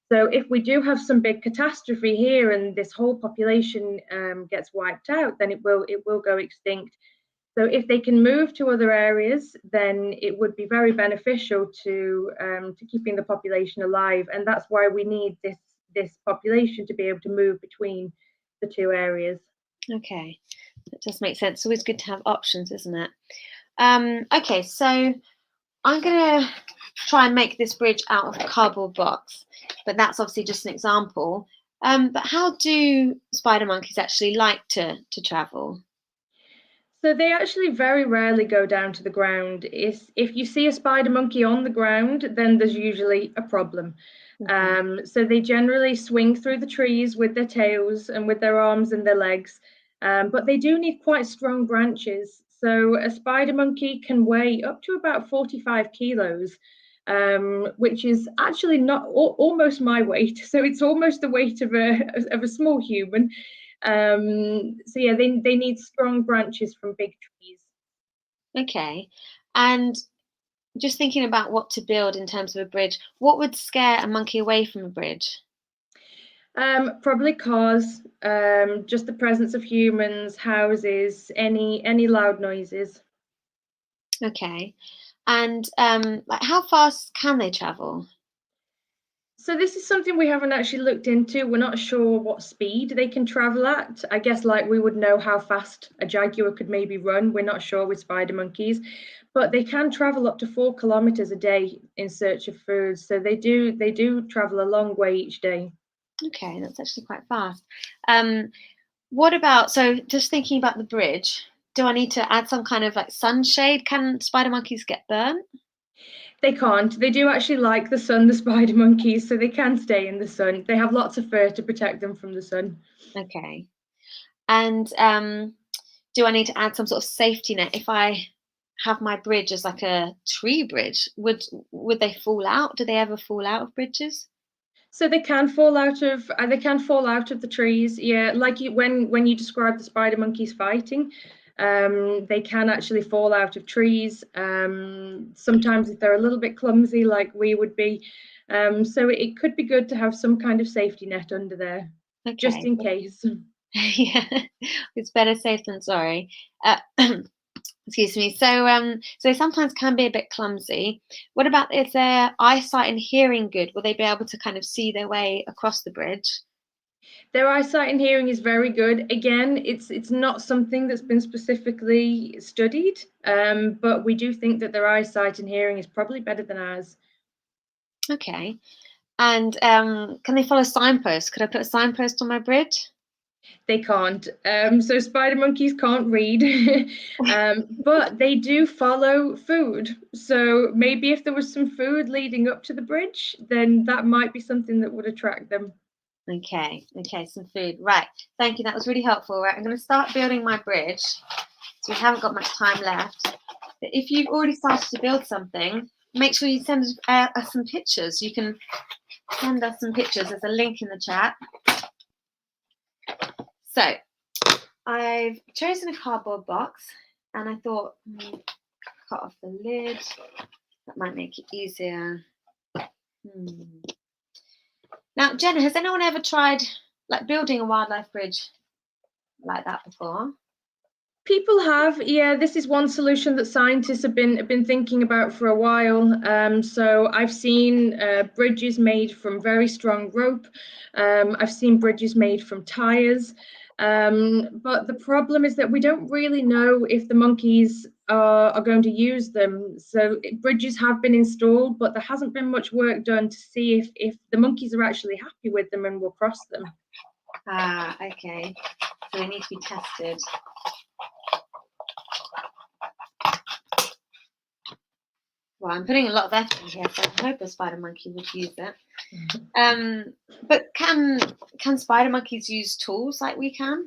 So if we do have some big catastrophe here and this whole population gets wiped out, then it will go extinct. So if they can move to other areas, then it would be very beneficial to keeping the population alive, and that's why we need this population to be able to move between the two areas. Okay, that does make sense. It's always good to have options, isn't it? Okay, so I'm going to try and make this bridge out of a cardboard box, but that's obviously just an example. But how do spider monkeys actually like to travel? So they actually very rarely go down to the ground. If you see a spider monkey on the ground, then there's usually a problem. So they generally swing through the trees with their tails and with their arms and their legs, but they do need quite strong branches. So a spider monkey can weigh up to about 45 kilos, which is actually not almost my weight. So it's almost the weight of a small human. So yeah, they need strong branches from big trees. Okay. And just thinking about what to build in terms of a bridge, what would scare a monkey away from a bridge? Probably cars, just the presence of humans, houses, any loud noises. Okay. And like how fast can they travel? So this is something we haven't actually looked into. We're not sure what speed they can travel at. I guess like we would know how fast a jaguar could maybe run. We're not sure with spider monkeys, but they can travel up to 4 kilometers a day in search of food. So they do travel a long way each day. Okay, that's actually quite fast. Um, what about, so just thinking about the bridge, do I need to add some kind of like sunshade? Can spider monkeys get burnt? They can't. They do actually like the sun, the spider monkeys, so they can stay in the sun. They have lots of fur to protect them from the sun. Okay. And do I need to add some sort of safety net if I have my bridge as like a tree bridge? Would they fall out? Do they ever fall out of bridges? So they can fall out of the trees. Yeah, like when you describe the spider monkeys fighting, they can actually fall out of trees. Sometimes if they're a little bit clumsy, like we would be. So it could be good to have some kind of safety net under there, just Okay. in case. Yeah, it's better safe than sorry. Uh, excuse me. So they sometimes can be a bit clumsy. What about if their eyesight and hearing good? Will they be able to kind of see their way across the bridge? Their eyesight and hearing is very good. Again, it's not something that's been specifically studied, but we do think that their eyesight and hearing is probably better than ours. Okay. And can they follow signposts? Could I put a signpost on my bridge? They can't. So spider monkeys can't read, but they do follow food. So maybe if there was some food leading up to the bridge, then that might be something that would attract them. Okay, okay, some food. Right, thank you. That was really helpful. Right, I'm going to start building my bridge. So we haven't got much time left. But if you've already started to build something, make sure you send us some pictures. You can send us some pictures. There's a link in the chat. So I've chosen a cardboard box and I thought, cut off the lid. That might make it easier. Now, Jenna, has anyone ever tried like building a wildlife bridge like that before? People have, yeah. This is one solution that scientists have been thinking about for a while. So I've seen bridges made from very strong rope. I've seen bridges made from tires. But the problem is that we don't really know if the monkeys are going to use them. So bridges have been installed, but there hasn't been much work done to see if the monkeys are actually happy with them and will cross them. Ah, okay. So they need to be tested. Well, I'm putting a lot of effort in here, so I hope a spider monkey would use it. But can spider monkeys use tools like we can?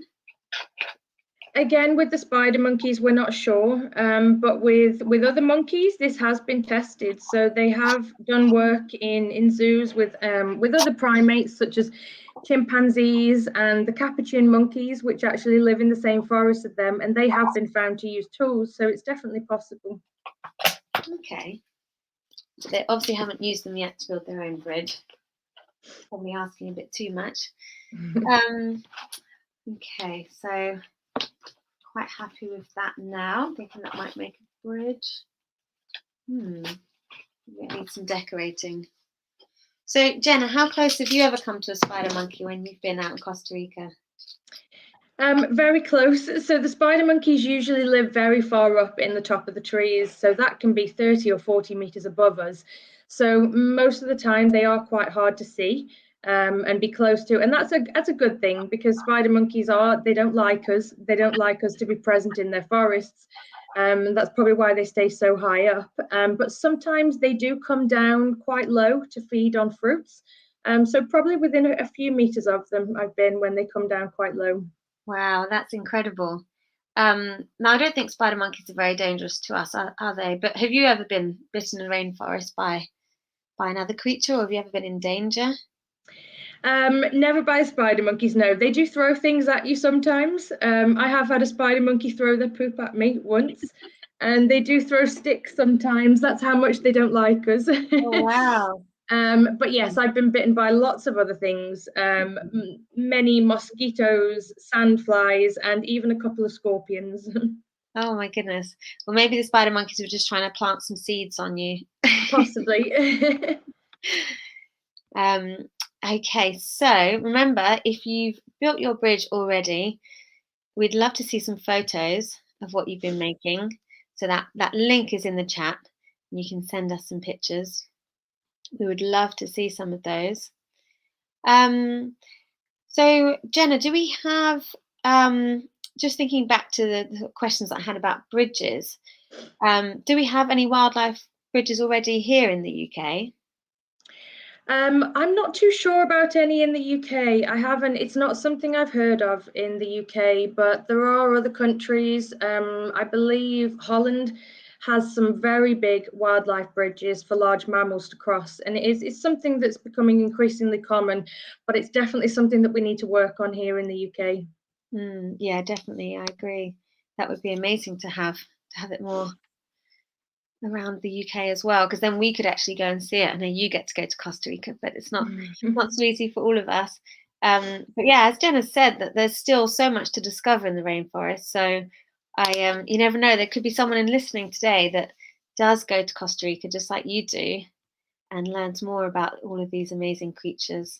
Again, with the spider monkeys, we're not sure, but with other monkeys, this has been tested. So they have done work in zoos with other primates such as chimpanzees and the capuchin monkeys, which actually live in the same forest as them, and they have been found to use tools. So it's definitely possible. Okay. They obviously haven't used them yet to build their own bridge. Probably asking a bit too much. Okay, so quite happy with that now. Thinking that might make a bridge. It needs some decorating. So, Jenna, how close have you ever come to a spider monkey when you've been out in Costa Rica? Very close. So the spider monkeys usually live very far up in the top of the trees. So that can be 30 or 40 meters above us. So most of the time they are quite hard to see. and be close to. And that's a good thing, because spider monkeys they don't like us. They don't like us to be present in their forests. And that's probably why they stay so high up. But sometimes they do come down quite low to feed on fruits. So probably within a few meters of them, I've been when they come down quite low. Wow, that's incredible. Now, I don't think spider monkeys are very dangerous to us, are they? But have you ever been bitten in a rainforest by another creature, or have you ever been in danger? Never by spider monkeys, no. They do throw things at you sometimes. I have had a spider monkey throw their poop at me once, and they do throw sticks sometimes. That's how much they don't like us. Oh, wow. But yes, I've been bitten by lots of other things, many mosquitoes, sandflies, and even a couple of scorpions. Oh my goodness. Well, maybe the spider monkeys were just trying to plant some seeds on you. Possibly. Okay, so remember, if you've built your bridge already, we'd love to see some photos of what you've been making. So that link is in the chat, and you can send us some pictures. We would love to see some of those. So Jenna, do we have, just thinking back to the questions that I had about bridges, do we have any wildlife bridges already here in the UK? I'm not too sure about any in the UK. I haven't, it's not something I've heard of in the UK, but there are other countries. I believe Holland has some very big wildlife bridges for large mammals to cross. And it's something that's becoming increasingly common, but it's definitely something that we need to work on here in the UK. Yeah, definitely. I agree. That would be amazing to have it more around the UK as well, because then we could actually go and see it. I know you get to go to Costa Rica, but it's not so easy for all of us. But yeah, as Jenna said, that there's still so much to discover in the rainforest. So you never know. There could be someone in listening today that does go to Costa Rica just like you do, and learns more about all of these amazing creatures.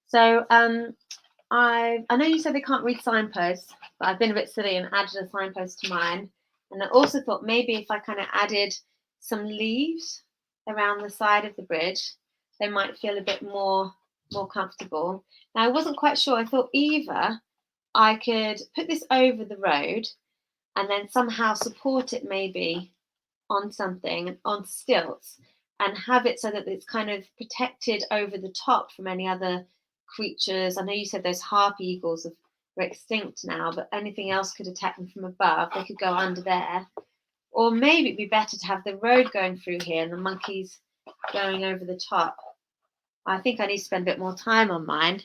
So I know you said they can't read signposts, but I've been a bit silly and added a signpost to mine. And I also thought maybe if I kind of added some leaves around the side of the bridge, they might feel a bit more comfortable. Now I wasn't quite sure. I thought either I could put this over the road and then somehow support it maybe on something, on stilts, and have it so that it's kind of protected over the top from any other creatures. I know you said those harpy eagles are extinct now, but anything else could attack them from above. They could go under there. Or maybe it'd be better to have the road going through here and the monkeys going over the top. I think I need to spend a bit more time on mine.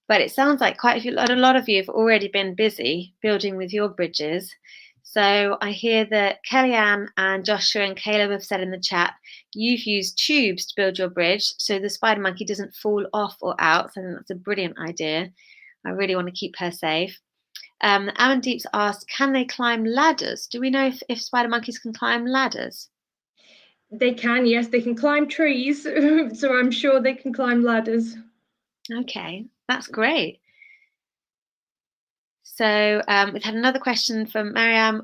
But it sounds like a lot of you have already been busy building with your bridges. So I hear that Kellyanne and Joshua and Caleb have said in the chat, you've used tubes to build your bridge so the spider monkey doesn't fall off or out. So I think that's a brilliant idea. I really want to keep her safe. Amandeep's asked, can they climb ladders? Do we know if spider monkeys can climb ladders? They can, yes, they can climb trees. So I'm sure they can climb ladders. Okay, that's great. So we've had another question from Mariam,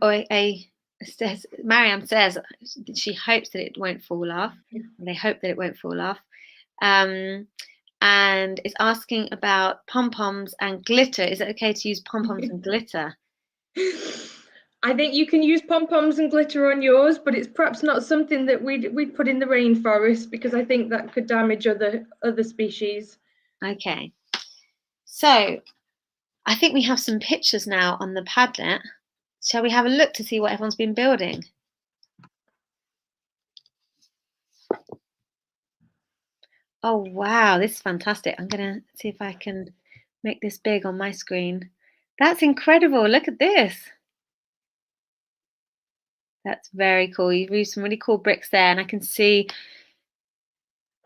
Mariam says she hopes that it won't fall off. They hope that it won't fall off. And is asking about pom-poms and glitter. Is it okay to use pom-poms and glitter? I think you can use pom-poms and glitter on yours, but it's perhaps not something that we'd put in the rainforest, because I think that could damage other species. Okay. So I think we have some pictures now on the Padlet. Shall we have a look to see what everyone's been building? Oh, wow, this is fantastic. I'm going to see if I can make this big on my screen. That's incredible. Look at this. That's very cool. You've used some really cool bricks there, and I can see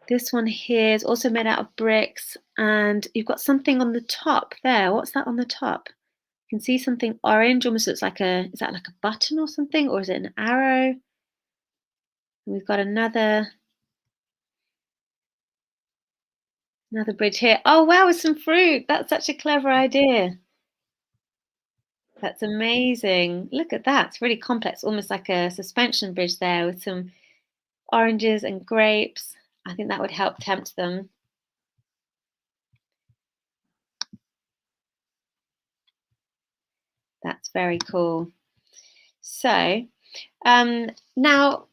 this one here is also made out of bricks, and you've got something on the top there. What's that on the top? You can see something orange, almost looks like is that like a button or something, or is it an arrow? And we've got another bridge here. Oh, wow, with some fruit. That's such a clever idea. That's amazing. Look at that. It's really complex, almost like a suspension bridge there with some oranges and grapes. I think that would help tempt them. That's very cool. So now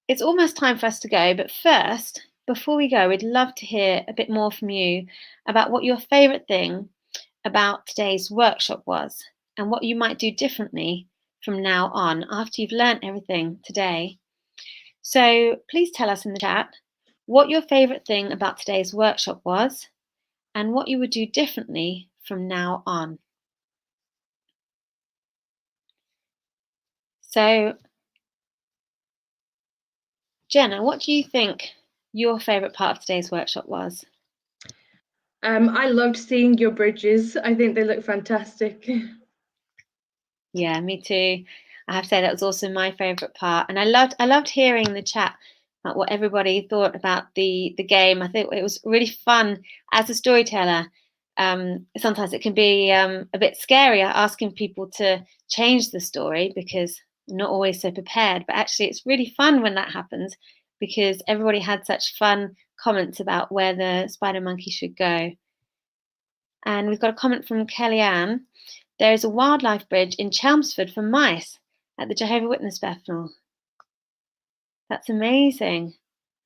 it's almost time for us to go, but first, before we go, we'd love to hear a bit more from you about what your favourite thing about today's workshop was and what you might do differently from now on after you've learnt everything today. So please tell us in the chat what your favourite thing about today's workshop was and what you would do differently from now on. So, Jenna, what do you think your favourite part of today's workshop was? I loved seeing your bridges. I think they look fantastic. Yeah, me too. I have to say that was also my favourite part, and I loved hearing the chat about what everybody thought about the game. I think it was really fun as a storyteller. Sometimes it can be a bit scary asking people to change the story because I'm not always so prepared. But actually, it's really fun when that happens because everybody had such fun comments about where the spider monkey should go. And we've got a comment from Kellyanne. There is a wildlife bridge in Chelmsford for mice at the Jehovah's Witness Festival. That's amazing.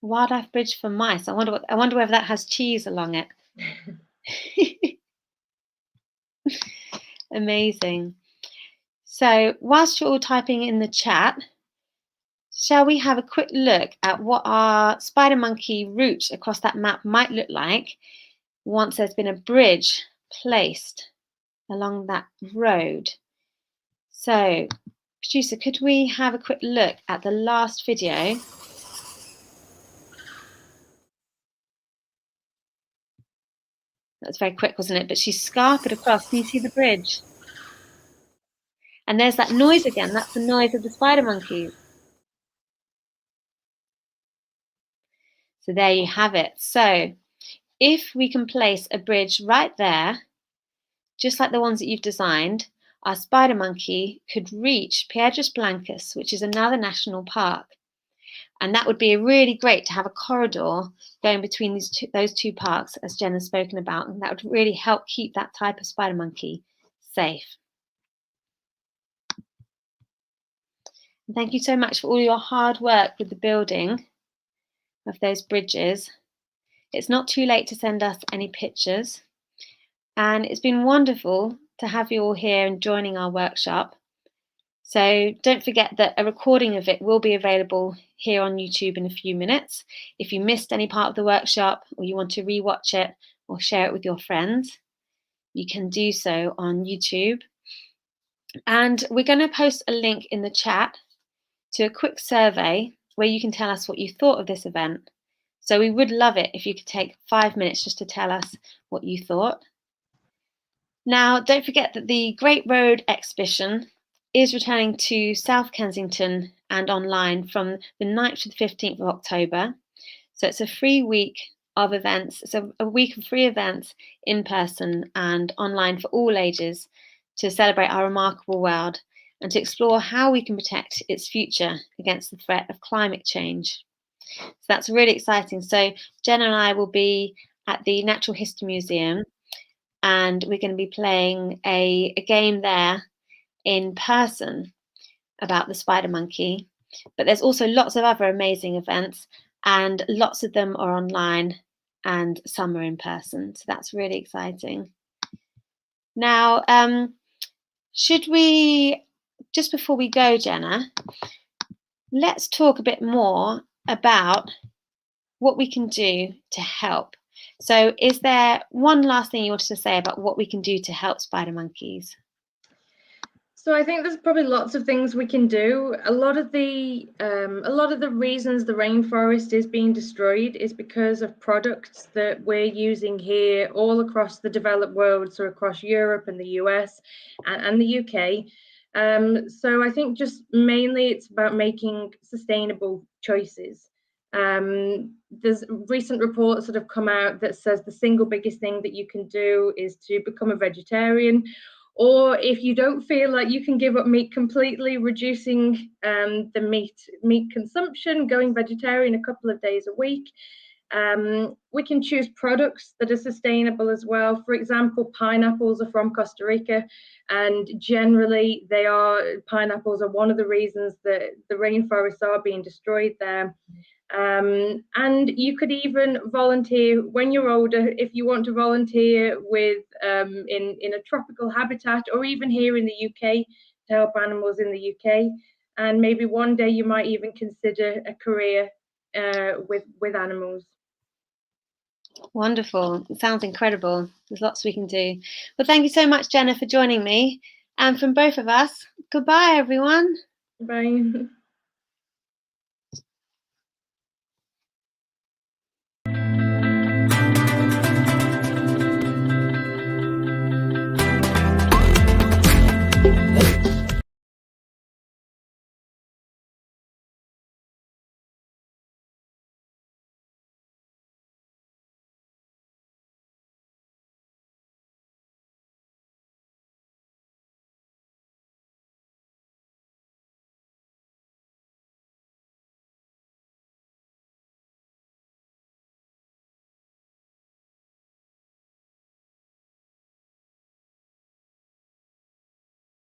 A wildlife bridge for mice. I wonder whether that has cheese along it. Amazing. So whilst you're all typing in the chat, shall we have a quick look at what our spider monkey route across that map might look like once there's been a bridge placed along that road? So, producer, could we have a quick look at the last video? That was very quick, wasn't it? But she scarpered across. Can you see the bridge? And there's that noise again. That's the noise of the spider monkeys. So there you have it. So if we can place a bridge right there, just like the ones that you've designed, our spider monkey could reach Piedras Blancas, which is another national park. And that would be really great to have a corridor going between those two parks, as Jen has spoken about, and that would really help keep that type of spider monkey safe. And thank you so much for all your hard work with the building of those bridges. It's not too late to send us any pictures. And it's been wonderful to have you all here and joining our workshop. So don't forget that a recording of it will be available here on YouTube in a few minutes. If you missed any part of the workshop or you want to rewatch it or share it with your friends, you can do so on YouTube. And we're going to post a link in the chat to a quick survey where you can tell us what you thought of this event. So we would love it if you could take 5 minutes just to tell us what you thought. Now, don't forget that the Great Road exhibition is returning to South Kensington and online from the 9th to the 15th of October. So it's a free week of events. It's a week of free events in person and online for all ages to celebrate our remarkable world and to explore how we can protect its future against the threat of climate change. So that's really exciting. So Jenna and I will be at the Natural History Museum and we're going to be playing a game there in person about the spider monkey. But there's also lots of other amazing events and lots of them are online and some are in person. So that's really exciting. Now, should we, just before we go, Jenna, let's talk a bit more about what we can do to help. So is there one last thing you wanted to say about what we can do to help spider monkeys? So I think there's probably lots of things we can do. A lot of the reasons the rainforest is being destroyed is because of products that we're using here all across the developed world, so across Europe and the US and the UK. So I think just mainly it's about making sustainable choices. There's recent reports that have come out that says the single biggest thing that you can do is to become a vegetarian. Or if you don't feel like you can give up meat completely, reducing the meat consumption, going vegetarian a couple of days a week. We can choose products that are sustainable as well. For example, pineapples are from Costa Rica, and generally pineapples are one of the reasons that the rainforests are being destroyed there. And you could even volunteer when you're older, if you want to volunteer with in a tropical habitat, or even here in the UK to help animals in the UK. And maybe one day you might even consider a career with animals. Wonderful. It sounds incredible. There's lots we can do. Well, thank you so much, Jenna, for joining me. And from both of us, goodbye, everyone. Bye.